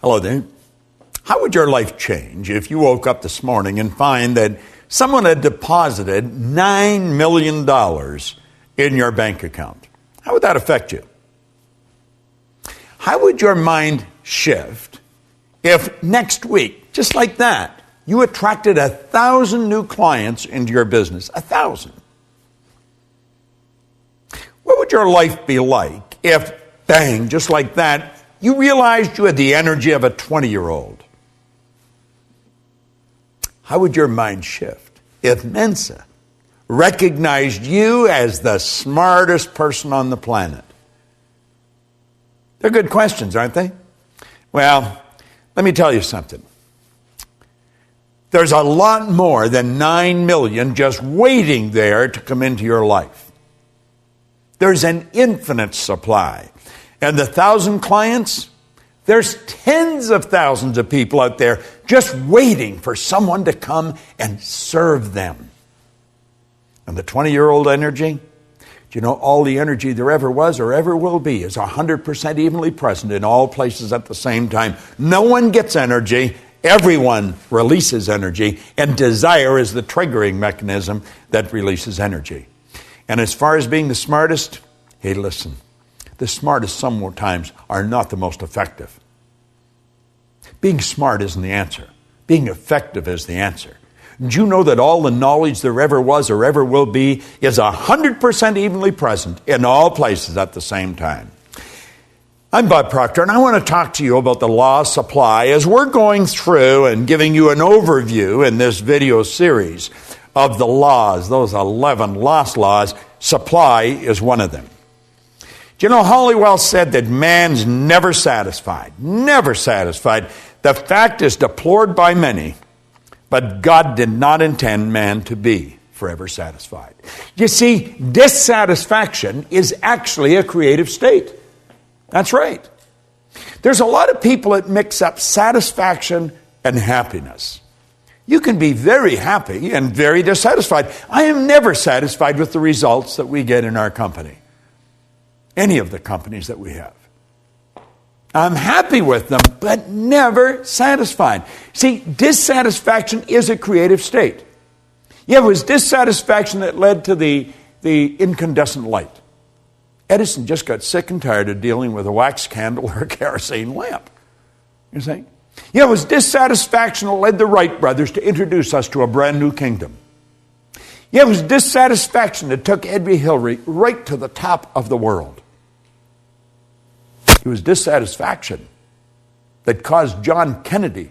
Hello there. How would your life change if you woke up this morning and find that someone had deposited $9 million in your bank account? How would that affect you? How would your mind shift if next week, just like that, you attracted 1,000 new clients into your business? 1,000. What would your life be like if, bang, just like that, you realized you had the energy of a 20-year-old? How would your mind shift if Mensa recognized you as the smartest person on the planet? They're good questions, aren't they? Well, let me tell you something. There's a lot more than 9 million just waiting there to come into your life. There's an infinite supply. And the 1,000 clients, there's tens of thousands of people out there just waiting for someone to come and serve them. And the 20-year-old energy, do you know all the energy there ever was or ever will be is 100% evenly present in all places at the same time. No one gets energy. Everyone releases energy. And desire is the triggering mechanism that releases energy. And as far as being the smartest, hey, listen. The smartest sometimes are not the most effective. Being smart isn't the answer. Being effective is the answer. Did you know that all the knowledge there ever was or ever will be is 100% evenly present in all places at the same time? I'm Bob Proctor, and I want to talk to you about the law of supply as we're going through and giving you an overview in this video series of the laws, those 11 lost laws. Supply is one of them. Do you know, Hollywell said that man's never satisfied. Never satisfied. The fact is deplored by many, but God did not intend man to be forever satisfied. You see, dissatisfaction is actually a creative state. That's right. There's a lot of people that mix up satisfaction and happiness. You can be very happy and very dissatisfied. I am never satisfied with the results that we get in our company. Any of the companies that we have. I'm happy with them, but never satisfied. See, dissatisfaction is a creative state. Yeah, it was dissatisfaction that led to the incandescent light. Edison just got sick and tired of dealing with a wax candle or a kerosene lamp. You see? Yeah, it was dissatisfaction that led the Wright brothers to introduce us to a brand new kingdom. Yeah, it was dissatisfaction that took Edwy Hillary right to the top of the world. It was dissatisfaction that caused John Kennedy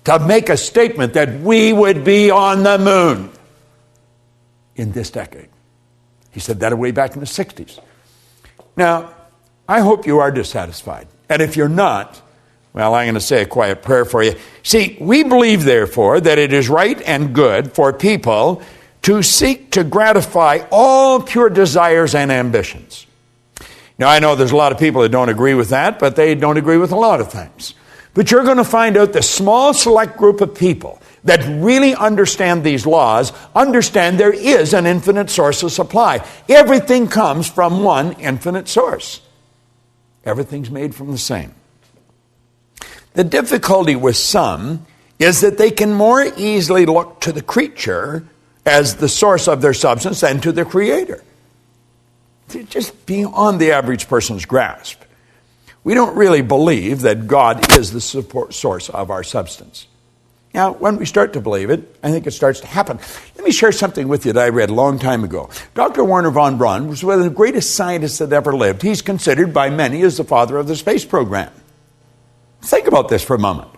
to make a statement that we would be on the moon in this decade. He said that way back in the 60s. Now, I hope you are dissatisfied. And if you're not, well, I'm going to say a quiet prayer for you. See, we believe, therefore, that it is right and good for people to seek to gratify all pure desires and ambitions. Now, I know there's a lot of people that don't agree with that, but they don't agree with a lot of things. But you're going to find out the small select group of people that really understand these laws, understand there is an infinite source of supply. Everything comes from one infinite source. Everything's made from the same. The difficulty with some is that they can more easily look to the creature as the source of their substance than to the Creator. They're just beyond the average person's grasp. We don't really believe that God is the source of our substance. Now, when we start to believe it, I think it starts to happen. Let me share something with you that I read a long time ago. Dr. Wernher von Braun was one of the greatest scientists that ever lived. He's considered by many as the father of the space program. Think about this for a moment.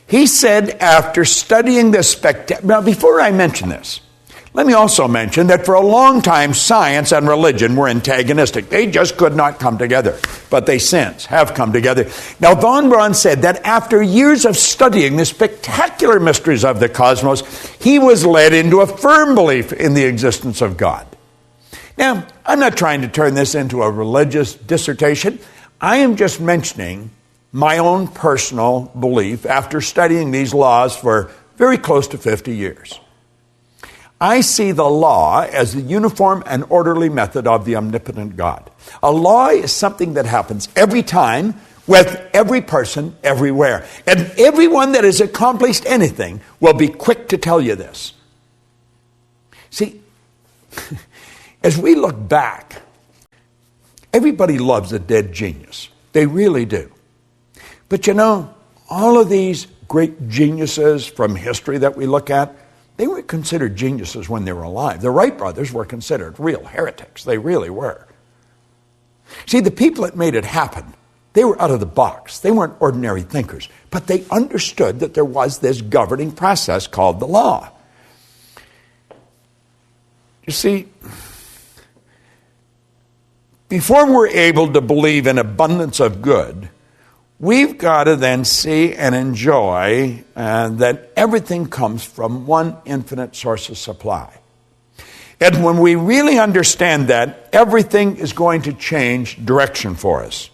He said after studying this now, before I mention this, let me also mention that for a long time, science and religion were antagonistic. They just could not come together. But they since have come together. Now, von Braun said that after years of studying the spectacular mysteries of the cosmos, he was led into a firm belief in the existence of God. Now, I'm not trying to turn this into a religious dissertation. I am just mentioning my own personal belief after studying these laws for very close to 50 years. I see the law as the uniform and orderly method of the omnipotent God. A law is something that happens every time with every person everywhere. And everyone that has accomplished anything will be quick to tell you this. See, as we look back, everybody loves a dead genius. They really do. But you know, all of these great geniuses from history that we look at, they weren't considered geniuses when they were alive. The Wright brothers were considered real heretics. They really were. See, the people that made it happen, they were out of the box. They weren't ordinary thinkers. But they understood that there was this governing process called the law. You see, before we're able to believe in abundance of good, we've got to then see and enjoy that everything comes from one infinite source of supply. And when we really understand that, everything is going to change direction for us.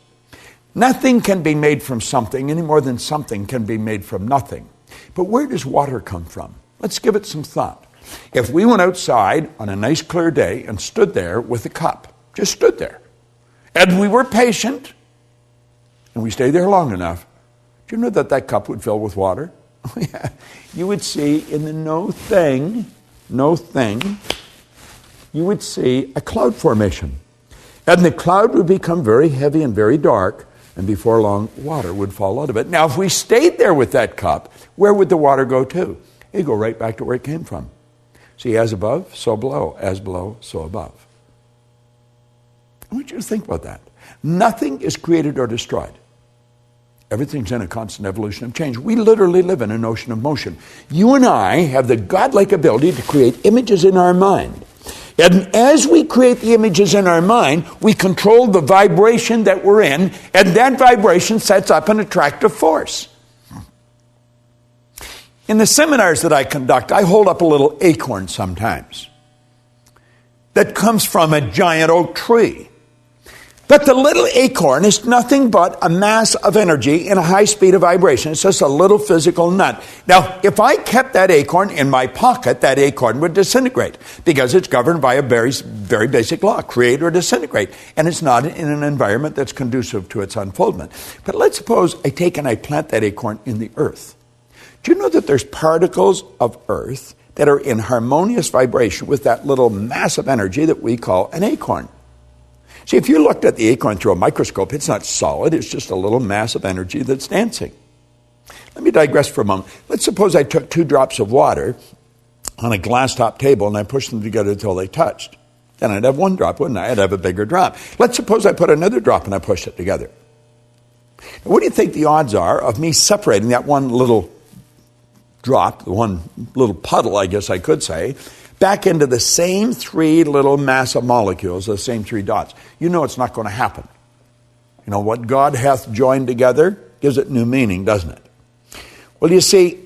Nothing can be made from something any more than something can be made from nothing. But where does water come from? Let's give it some thought. If we went outside on a nice clear day and stood there with a cup, just stood there, and we were patient, and we stayed there long enough, do you know that that cup would fill with water? You would see in the no thing, you would see a cloud formation. And the cloud would become very heavy and very dark, and before long, water would fall out of it. Now, if we stayed there with that cup, where would the water go to? It'd go right back to where it came from. See, as above, so below. As below, so above. I want you to think about that. Nothing is created or destroyed. Everything's in a constant evolution of change. We literally live in an ocean of motion. You and I have the godlike ability to create images in our mind. And as we create the images in our mind, we control the vibration that we're in, and that vibration sets up an attractive force. In the seminars that I conduct, I hold up a little acorn sometimes that comes from a giant oak tree. But the little acorn is nothing but a mass of energy in a high speed of vibration. It's just a little physical nut. Now, if I kept that acorn in my pocket, that acorn would disintegrate because it's governed by a very, very basic law, create or disintegrate. And it's not in an environment that's conducive to its unfoldment. But let's suppose I take and I plant that acorn in the earth. Do you know that there's particles of earth that are in harmonious vibration with that little mass of energy that we call an acorn? See, if you looked at the acorn through a microscope, it's not solid. It's just a little mass of energy that's dancing. Let me digress for a moment. Let's suppose I took 2 drops of water on a glass top table and I pushed them together until they touched. Then I'd have 1 drop, wouldn't I? I'd have a bigger drop. Let's suppose I put another drop and I pushed it together. Now, what do you think the odds are of me separating that one little drop, the one little puddle, I guess I could say, back into the same 3 little mass of molecules, the same 3 dots? You know it's not going to happen. You know, what God hath joined together gives it new meaning, doesn't it? Well, you see,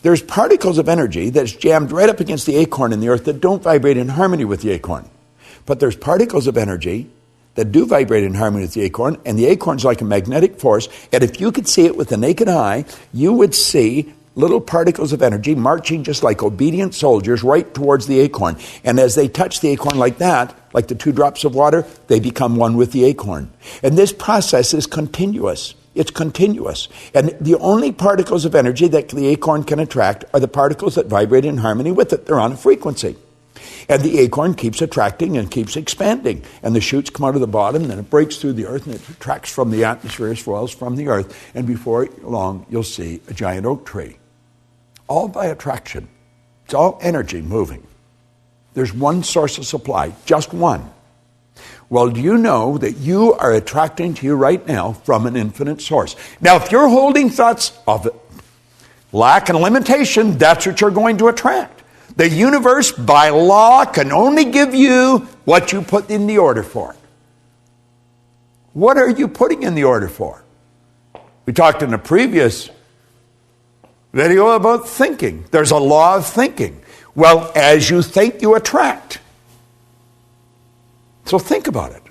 there's particles of energy that's jammed right up against the acorn in the earth that don't vibrate in harmony with the acorn. But there's particles of energy that do vibrate in harmony with the acorn, and the acorn's like a magnetic force, and if you could see it with the naked eye, you would see little particles of energy marching just like obedient soldiers right towards the acorn. And as they touch the acorn like that, like the 2 drops of water, they become one with the acorn. And this process is continuous. It's continuous. And the only particles of energy that the acorn can attract are the particles that vibrate in harmony with it. They're on a frequency. And the acorn keeps attracting and keeps expanding. And the shoots come out of the bottom, and then it breaks through the earth, and it attracts from the atmosphere as well as from the earth. And before long, you'll see a giant oak tree. All by attraction. It's all energy moving. There's one source of supply, just one. Well, do you know that you are attracting to you right now from an infinite source? Now, if you're holding thoughts of lack and limitation, that's what you're going to attract. The universe, by law, can only give you what you put in the order for it. What are you putting in the order for? We talked in a previous video about thinking. There's a law of thinking. Well, as you think, you attract. So think about it.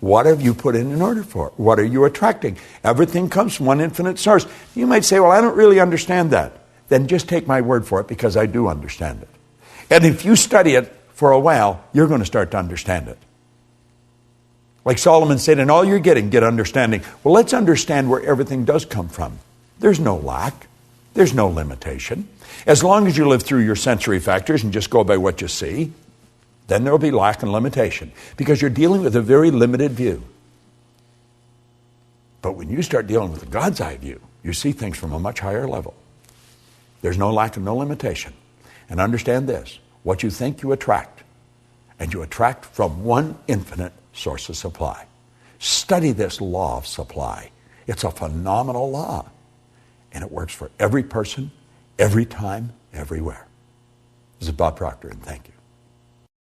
What have you put in order for? What are you attracting? Everything comes from one infinite source. You might say, well, I don't really understand that. Then just take my word for it, because I do understand it. And if you study it for a while, you're going to start to understand it. Like Solomon said, in all you're getting, get understanding. Well, let's understand where everything does come from. There's no lack. There's no limitation. As long as you live through your sensory factors and just go by what you see, then there will be lack and limitation because you're dealing with a very limited view. But when you start dealing with the God's eye view, you see things from a much higher level. There's no lack and no limitation. And understand this, what you think you attract, and you attract from one infinite source of supply. Study this law of supply. It's a phenomenal law. And it works for every person, every time, everywhere. This is Bob Proctor, and thank you.